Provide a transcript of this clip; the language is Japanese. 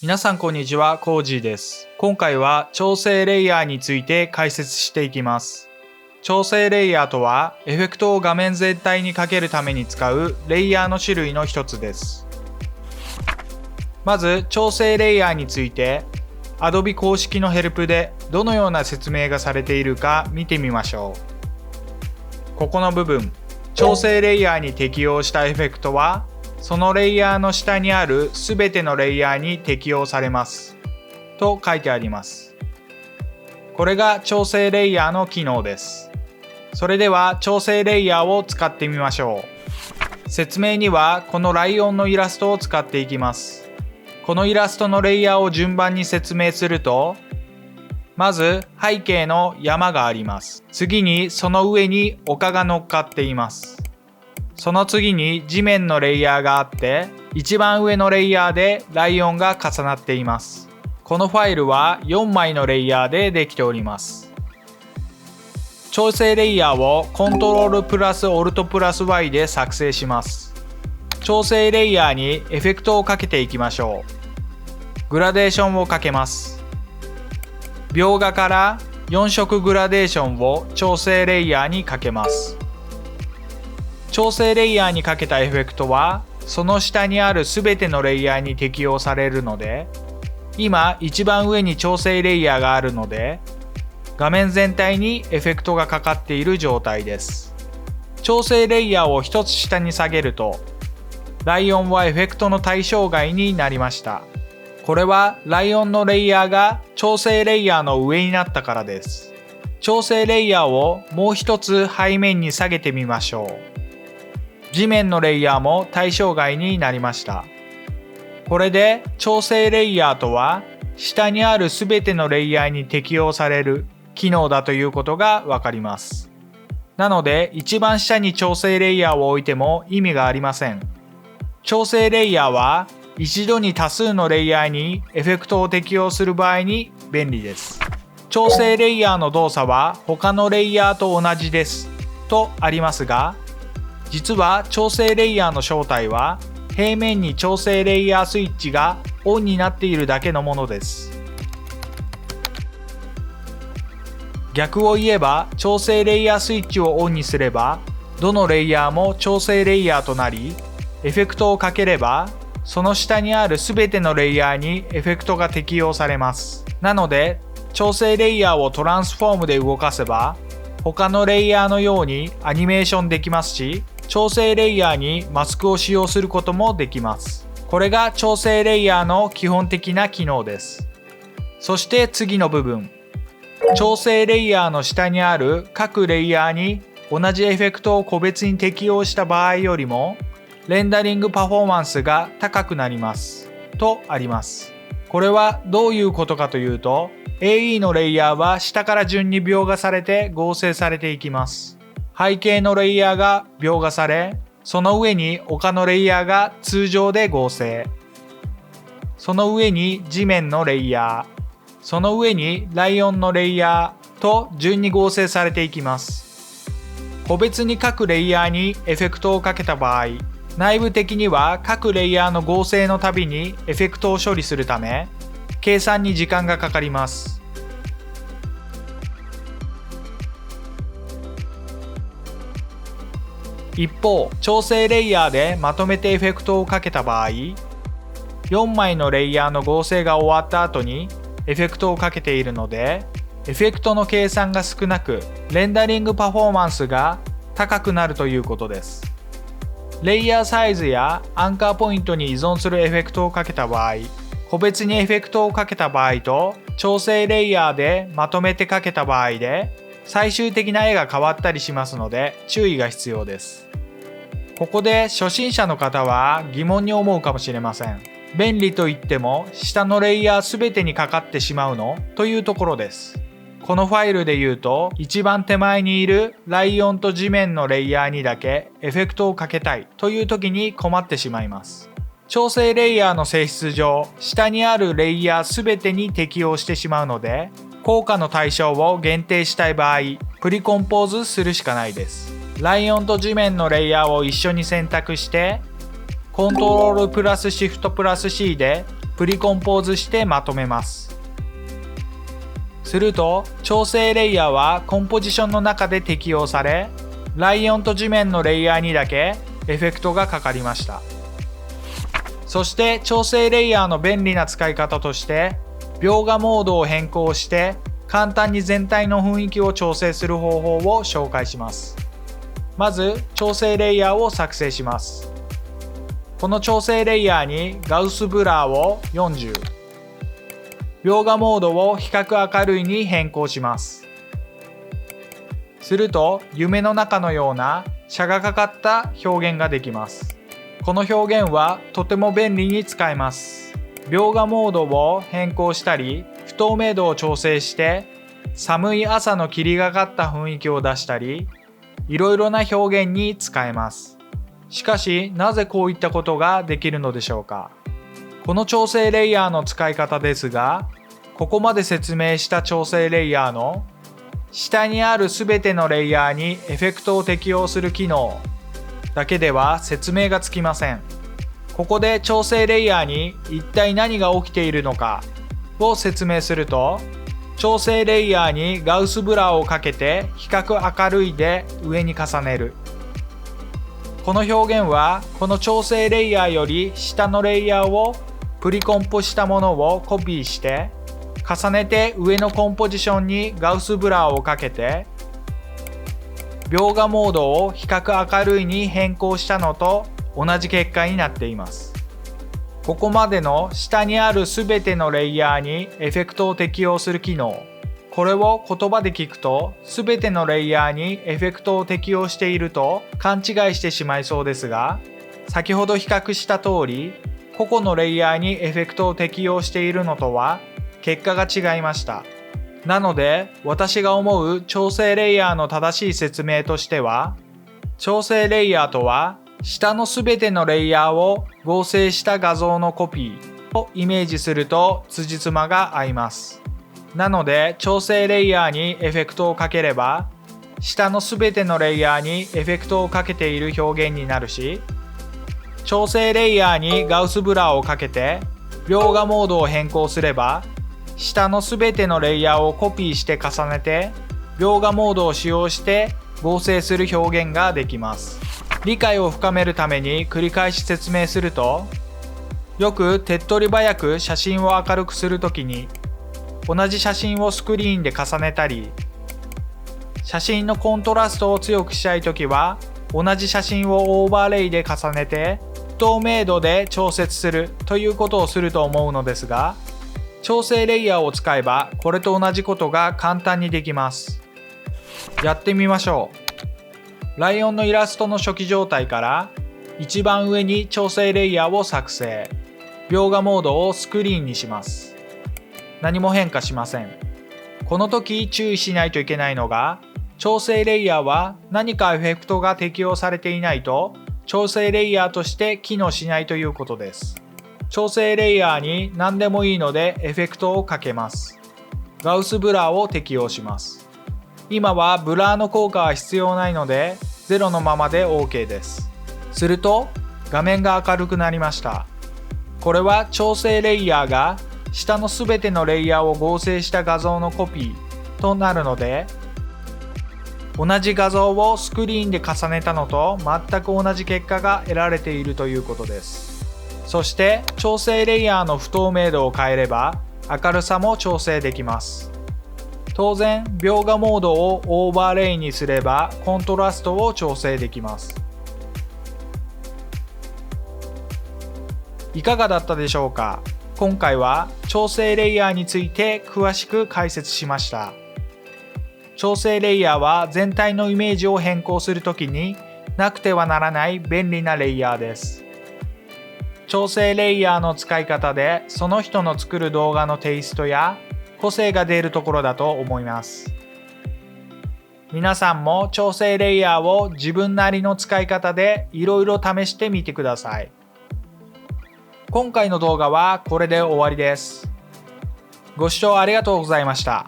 皆さんこんにちは、コージーです。今回は調整レイヤーについて解説していきます。調整レイヤーとは、エフェクトを画面全体にかけるために使うレイヤーの種類の一つです。まず、調整レイヤーについて、Adobe 公式のヘルプでどのような説明がされているか見てみましょう。ここの部分、調整レイヤーに適用したエフェクトは、そのレイヤーの下にあるすべてのレイヤーに適用されますと書いてあります。これが調整レイヤーの機能です。それでは調整レイヤーを使ってみましょう。説明にはこのライオンのイラストを使っていきます。このイラストのレイヤーを順番に説明すると、まず背景の山があります。次にその上に丘が乗っかっています。その次に地面のレイヤーがあって、一番上のレイヤーでライオンが重なっています。このファイルは4枚のレイヤーでできております。調整レイヤーを Ctrl プラス Alt プラス Y で作成します。調整レイヤーにエフェクトをかけていきましょう。グラデーションをかけます。描画から4色グラデーションを調整レイヤーにかけます。調整レイヤーにかけたエフェクトはその下にあるすべてのレイヤーに適用されるので、今一番上に調整レイヤーがあるので画面全体にエフェクトがかかっている状態です。調整レイヤーを一つ下に下げるとライオンはエフェクトの対象外になりました。これはライオンのレイヤーが調整レイヤーの上になったからです。調整レイヤーをもう一つ背面に下げてみましょう。地面のレイヤーも対象外になりました。これで調整レイヤーとは下にあるすべてのレイヤーに適用される機能だということがわかります。なので一番下に調整レイヤーを置いても意味がありません。調整レイヤーは一度に多数のレイヤーにエフェクトを適用する場合に便利です。調整レイヤーの動作は他のレイヤーと同じですとありますが、実は調整レイヤーの正体は平面に調整レイヤースイッチがオンになっているだけのものです。逆を言えば調整レイヤースイッチをオンにすればどのレイヤーも調整レイヤーとなり、エフェクトをかければその下にあるすべてのレイヤーにエフェクトが適用されます。なので調整レイヤーをトランスフォームで動かせば他のレイヤーのようにアニメーションできますし、調整レイヤーにマスクを使用することもできます。これが調整レイヤーの基本的な機能です。そして次の部分、調整レイヤーの下にある各レイヤーに同じエフェクトを個別に適用した場合よりもレンダリングパフォーマンスが高くなりますとあります。これはどういうことかというと、 AE のレイヤーは下から順に描画されて合成されていきます。背景のレイヤーが描画され、その上に丘のレイヤーが通常で合成。その上に地面のレイヤー、その上にライオンのレイヤーと順に合成されていきます。個別に各レイヤーにエフェクトをかけた場合、内部的には各レイヤーの合成のたびにエフェクトを処理するため、計算に時間がかかります。一方、調整レイヤーでまとめてエフェクトをかけた場合、4枚のレイヤーの合成が終わった後にエフェクトをかけているので、エフェクトの計算が少なく、レンダリングパフォーマンスが高くなるということです。レイヤーサイズやアンカーポイントに依存するエフェクトをかけた場合、個別にエフェクトをかけた場合と調整レイヤーでまとめてかけた場合で最終的な絵が変わったりしますので注意が必要です。ここで初心者の方は疑問に思うかもしれません。便利といっても下のレイヤーすべてにかかってしまうのというところです。このファイルで言うと一番手前にいるライオンと地面のレイヤーにだけエフェクトをかけたいという時に困ってしまいます。調整レイヤーの性質上、下にあるレイヤーすべてに適用してしまうので、効果の対象を限定したい場合、プリコンポーズするしかないです。ライオンと地面のレイヤーを一緒に選択して、Ctrl+Shift+C でプリコンポーズしてまとめます。すると調整レイヤーはコンポジションの中で適用され、ライオンと地面のレイヤーにだけエフェクトがかかりました。そして調整レイヤーの便利な使い方として、描画モードを変更して簡単に全体の雰囲気を調整する方法を紹介します。まず調整レイヤーを作成します。この調整レイヤーにガウスブラーを40、描画モードを比較明るいに変更します。すると夢の中のようなシャがかかった表現ができます。この表現はとても便利に使えます。描画モードを変更したり、不透明度を調整して寒い朝の霧がかった雰囲気を出したり、いろいろな表現に使えます。しかしなぜこういったことができるのでしょうか。この調整レイヤーの使い方ですが、ここまで説明した調整レイヤーの下にあるすべてのレイヤーにエフェクトを適用する機能だけでは説明がつきません。ここで調整レイヤーに一体何が起きているのかを説明すると、調整レイヤーにガウスブラーをかけて比較明るいで上に重ねる。この表現はこの調整レイヤーより下のレイヤーをプリコンポしたものをコピーして重ねて上のコンポジションにガウスブラーをかけて描画モードを比較明るいに変更したのと同じ結果になっています。ここまでの下にあるすべてのレイヤーにエフェクトを適用する機能、これを言葉で聞くとすべてのレイヤーにエフェクトを適用していると勘違いしてしまいそうですが、先ほど比較した通り個々のレイヤーにエフェクトを適用しているのとは結果が違いました。なので私が思う調整レイヤーの正しい説明としては、調整レイヤーとは下のすべてのレイヤーを合成した画像のコピーをイメージすると辻褄が合います。なので調整レイヤーにエフェクトをかければ下のすべてのレイヤーにエフェクトをかけている表現になるし、調整レイヤーにガウスブラーをかけて描画モードを変更すれば下のすべてのレイヤーをコピーして重ねて描画モードを使用して合成する表現ができます。理解を深めるために繰り返し説明すると、よく手っ取り早く写真を明るくするときに同じ写真をスクリーンで重ねたり、写真のコントラストを強くしたいときは同じ写真をオーバーレイで重ねて不透明度で調節するということをすると思うのですが、調整レイヤーを使えばこれと同じことが簡単にできます。やってみましょう。ライオンのイラストの初期状態から一番上に調整レイヤーを作成、描画モードをスクリーンにします。何も変化しません。この時注意しないといけないのが、調整レイヤーは何かエフェクトが適用されていないと調整レイヤーとして機能しないということです。調整レイヤーに何でもいいのでエフェクトをかけます。ガウスブラーを適用します。今はブラーの効果は必要ないので0のままで OK です。すると画面が明るくなりました。これは調整レイヤーが下のすべてのレイヤーを合成した画像のコピーとなるので、同じ画像をスクリーンで重ねたのと全く同じ結果が得られているということです。そして調整レイヤーの不透明度を変えれば明るさも調整できます。当然描画モードをオーバーレイにすればコントラストを調整できます。いかがだったでしょうか。今回は調整レイヤーについて詳しく解説しました。調整レイヤーは全体のイメージを変更するときになくてはならない便利なレイヤーです。調整レイヤーの使い方でその人の作る動画のテイストや個性が出るところだと思います。皆さんも調整レイヤーを自分なりの使い方でいろいろ試してみてください。今回の動画はこれで終わりです。ご視聴ありがとうございました。